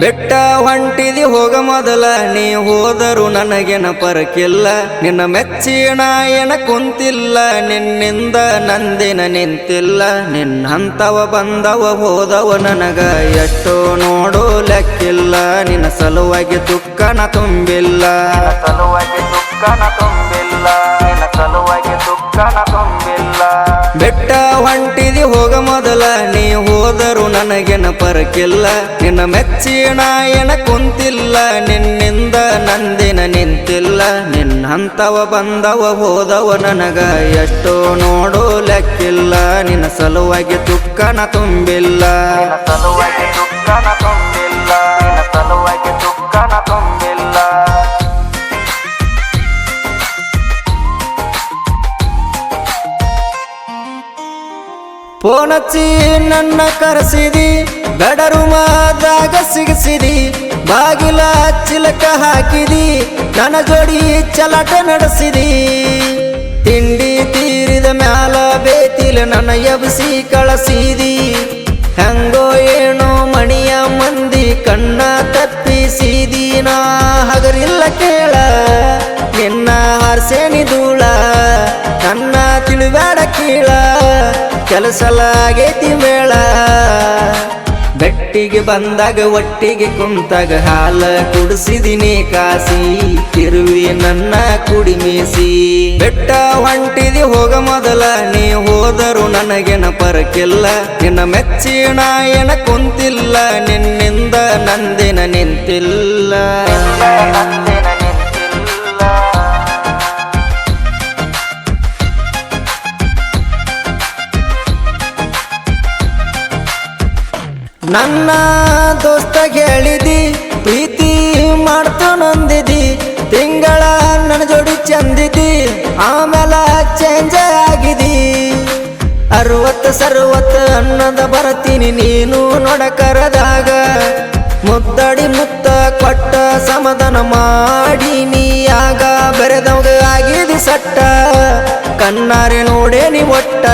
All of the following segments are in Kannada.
ಬೆಟ್ಟ ಹೊಂಟಿದಿ ಹೋಗ ಮೊದಲ ನೀ ಹೋದರು ನನಗೆನ ಪರಕಿಲ್ಲ ನಿನ್ನ ಮೆಚ್ಚಿನ ಏನ ಕುಂತಿಲ್ಲ ನಿನ್ನಿಂದ ನಂದಿನ ನಿಂತಿಲ್ಲ ನಿನ್ನಂತವ ಬಂದವ ಹೋದವ ನನಗ ಎಷ್ಟೋ ನೋಡೋ ಲೆಕ್ಕಿಲ್ಲ ನಿನ್ನ ಸಲುವಾಗಿ ದುಃಖನ ತುಂಬಿಲ್ಲ ಬೆಟ್ಟ ಹೊಂಟಿದಿ ಹೋಗ ಮೊದಲ ನೀ ಹೋದರು ನನಗೆನ ಪರಕಿಲ್ಲ ನಿನ್ನ ಮೆಚ್ಚಿನ ಏನ ಕುಂತಿಲ್ಲ ನಿನ್ನಿಂದ ನಂದಿನ ನಿಂತಿಲ್ಲ ನಿನ್ನಂತವ ಬಂದವ ಹೋದವ ನನಗ ಎಷ್ಟೋ ನೋಡೋ ಲೆಕ್ಕಿಲ್ಲ ನಿನ್ನ ಸಲುವಾಗಿ ದುಃಖನ ತುಂಬಿಲ್ಲ ಫೋನಚ್ಚಿ ನನ್ನ ಕರೆಸಿದಿ ಗಡರುಮಾದಾಗ ಸಿಗಿಸಿದಿ ಬಾಗಿಲ ಚಿಲಕ ಹಾಕಿದಿ ನನ್ನ ಜೋಡಿ ಚಲಾಟ ನಡೆಸಿದಿ ತಿಂಡಿ ತೀರಿದ ಮ್ಯಾಲ ಬೇತಿಲ ನನ್ನ ಎಬ್ಸಿ ಕಳಸಿದಿ ಹೆಂಗೋ ಏನೋ ಮಣಿಯ ಮಂದಿ ಕಣ್ಣ ತಪ್ಪಿಸಿದಿ ನಾ ಹಗರಿಲ್ಲ ಕೇಳ ನಿನ್ನ ಹಾರ್ಸೇನಿ ಧೂಳ ನನ್ನ ತಿಳಿಬೇಡ ಕೀಳ ಕೆಲಸಲಾಗೈತಿ ಮೇಳ ಬೆಟ್ಟಿಗೆ ಬಂದಾಗ ಒಟ್ಟಿಗೆ ಕುಂತಾಗ ಹಾಲ ಕುಡಿಸಿದಿನಿ ಕಾಸಿ ತಿರುವಿ ನನ್ನ ಕುಡಿಮೀಸಿ ಬೆಟ್ಟ ಹೊಂಟಿದಿ ಹೋಗ ಮೊದಲ ನೀ ಹೋದರು ನನಗೆನ ಪರಕಿಲ್ಲ ನಿನ್ನ ಮೆಚ್ಚಿನ ಏನ ಕುಂತಿಲ್ಲ ನಿನ್ನಿಂದ ನಂದಿನ ನಿಂತಿಲ್ಲ ನನ್ನ ದೋಸ್ತ ಹೇಳಿದಿ ಪ್ರೀತಿ ಮಾಡ್ತು ನಂದಿದಿ ತಿಂಗಳ ನನ್ನ ಜೋಡಿ ಚಂದಿದಿ ಆಮೇಲೆ ಚೇಂಜ್ ಆಗಿದಿ 60 ಅನ್ನದ ಬರ್ತೀನಿ ನೀನು ನೋಡಕರದಾಗ ಮುದ್ದಡಿ ಮುತ್ತ ಕೊಟ್ಟ ಸಮಾಧಾನ ಮಾಡಿ ನೀಯಾಗ ಬೆರೆದವಾಗ ಆಗಿದಿ ಸಟ್ಟ ಕಣ್ಣಾರೆ ನೋಡೇನಿ ಒಟ್ಟ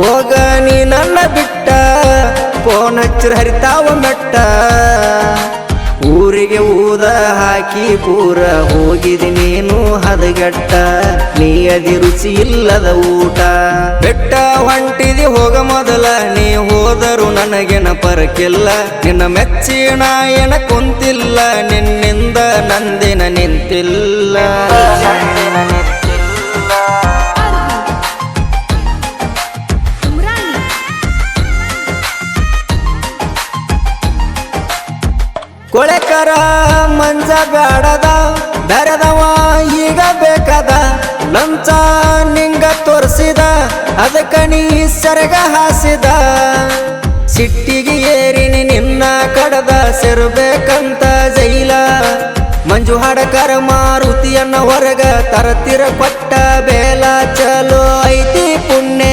ಹೋಗ ನೀ ನನ್ನ ಬಿಟ್ಟ ಫೋನ್ ಹಚ್ಚಿರ ಹರಿತಾವ ಮೆಟ್ಟ ಊರಿಗೆ ಊದ ಹಾಕಿ ಪೂರ ಹೋಗಿದಿ ನೀನು ಹದಗೆಟ್ಟ ನೀ ಅದಿ ರುಚಿ ಇಲ್ಲದ ಊಟ ಬೆಟ್ಟ ಹೊಂಟಿದಿ ಹೋಗ ಮೊದಲ ನೀ ಹೋದರು ನನಗೆನ ಪರಕಿಲ್ಲ ನಿನ್ನ ಮೆಚ್ಚಿನ ಏನ ಕುಂತಿಲ್ಲ ನಿನ್ನಿಂದ ನಂದಿನ ನಿಂತಿಲ್ಲ ಕೊಳೆಕರ ಮಂಜ ಬ್ಯಾಡದ ಬೆರೆದವ ಈಗ ಬೇಕದ ಲಂಚ ನಿಂಗ ತೋರಿಸಿದ ಅದಕ್ಕ ನೀ ಸೆರಗ ಹಾಸಿದ ಸಿಟ್ಟಿಗೆ ಏರಿನಿ ನಿನ್ನ ಕಡದ ಸೇರ್ಬೇಕಂತ ಜೈಲ ಮಂಜು ಹಾಡಕರ ಮಾರುತಿಯನ್ನ ಹೊರಗ ತರತಿರ ಕೊಟ್ಟ ಬೇಲ ಚಲೋ ಐತಿ ಪುಣ್ಯ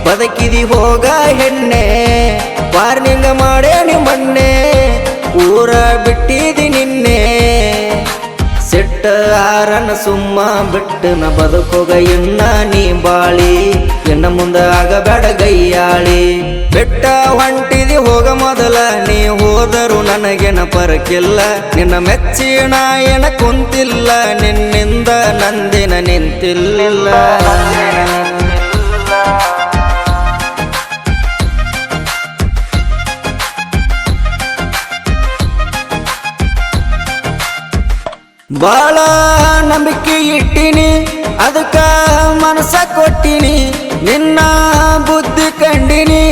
ಬದುಕಿದಿ ಹೋಗ ಹೆಣ್ಣೆ ವಾರ್ನಿಂಗ ಮಾಡೇನಿ ಮಣ್ಣೆ ಊರ ಬಿಟ್ಟಿದಿ ನಿನ್ನೆ ಸೆಟ್ಟ ಆರನ ಸುಮ್ಮ ಬಿಟ್ಟನ ಬದುಕೋಗ ಇನ್ನ ನೀ ಬಾಳಿ ಎನ್ನ ಮುಂದ ಆಗಬೇಡ ಗೈಯಾಳಿ ಬೆಟ್ಟ ಹೊಂಟಿದಿ ಹೋಗ ಮೊದಲ ನೀ ಹೋದರು ನನಗೆನ ಪರಕಿಲ್ಲ ನಿನ್ನ ಮೆಚ್ಚಿನ ಏನ ಕುಂತಿಲ್ಲ ನಿನ್ನಿಂದ ನಂದಿನ ನಿಂತಿಲ್ಲ ಬಾಳ ನಂಬಿಕೆ ಇಟ್ಟಿನಿ ಅದಕ್ಕ ಮನಸ ಕೊಟ್ಟಿನಿ ನಿನ್ನ ಬುದ್ಧಿ ಕಂಡಿನಿ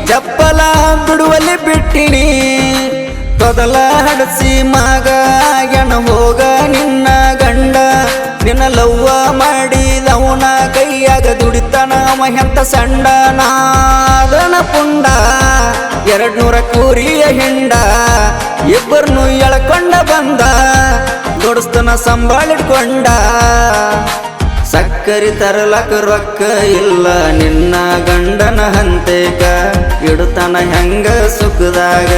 ಚಪ್ಪಲ ಬಿಡುವಲ್ಲಿ ಬಿಟ್ಟಿನಿ ತೊದಲ ಹಡಸಿ ಮಗ ಆಗ್ಯಾನ ಹೋಗ ನಿನ್ನ ಗಂಡ ನಿನ್ನ ಲವ್ವ ಮಾಡಿದವನ ಕೈಯಾಗ ದುಡಿತನ ಅವ ಎಂತ ಸಂಡ ನಾದನ ಪುಂಡ 200 ಕೂರಿಯ ಹಿಂಡ ಇಬ್ಬರನ್ನು ಎಳ್ಕೊಂಡ ಬಂದ ದೊಡಸ್ತನ ಸಂಬಾಳಿಡ್ಕೊಂಡ ಸಕ್ಕರಿ ತರಲಕ ರೊಕ್ಕ ಇಲ್ಲ ನಿನ್ನ ಗಂಡನ ಹಂತೇಕ ಇಡುತ್ತಾನ ಹೆಂಗ ಸುಖದಾಗ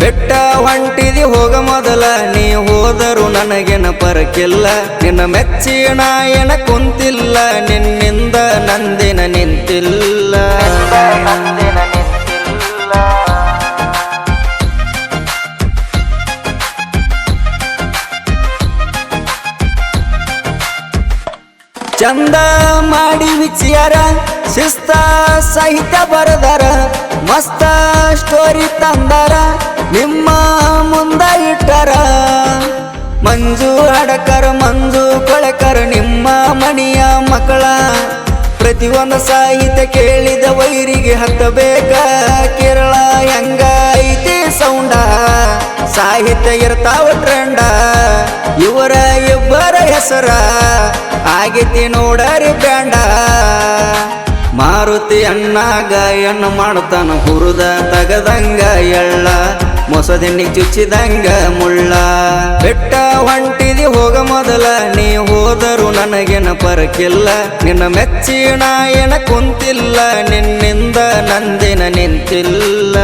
ಬೆಟ್ಟ ಹೊಂಟಿದಿ ಹೋಗ ಮೊದಲ ನೀ ಹೋದರು ನನಗೆನ ಪರಕಿಲ್ಲ ನಿನ್ನ ಮೆಚ್ಚಿನ ಏನ ಕುಂತಿಲ್ಲ ನಿನ್ನಿಂದ ನಂದಿನ ನಿಂತಿಲ್ಲ ಚಂದ ಮಾಡಿ ವಿಚಾರ ಶಿಸ್ತ ಸಾಹಿತ್ಯ ಬರದಾರ ಮಸ್ತ ಸ್ಟೋರಿ ತಂದಾರ ನಿಮ್ಮ ಮುಂದ ಇಟ್ಟಾರ ಮಂಜು ಅಡಕರ ಮಂಜು ಕೊಳಕರ ನಿಮ್ಮ ಮಣಿಯ ಮಕ್ಕಳ ಪ್ರತಿಯೊಂದು ಸಾಹಿತ್ಯ ಕೇಳಿದ ವೈರಿಗೆ ಹತ್ತಬೇಕ ಕೇರಳ ಹೆಂಗ ಐತಿ ಸೌಂಡ ಸಾಹಿತ್ಯ ಇರ್ತಾವ ಟ್ರೆಂಡ ಇವರ ಇಬ್ಬರ ಹೆಸರ ಆಗೈತಿ ನೋಡರಿ ಬ್ಯಾಂಡ ಮಾರುತಿ ಅಣ್ಣ ಗಾಯನ ಮಾಡ್ತಾನ ಹುರುದ ತಗದಂಗ ಎಳ್ಳ ಮೊಸದೆಣ್ಣಿ ಚುಚ್ಚಿದಂಗ ಮುಳ್ಳ ಬೆಟ್ಟ ಹೊಂಟಿದಿ ಹೋಗ ಮೊದಲ ನೀ ಹೋದರು ನನಗೇನ ಪರಕಿಲ್ಲ ನಿನ್ನ ಮೆಚ್ಚಿನ ಏನ ಕುಂತಿಲ್ಲ ನಿನ್ನಿಂದ ನಂದಿನ ನಿಂತಿಲ್ಲ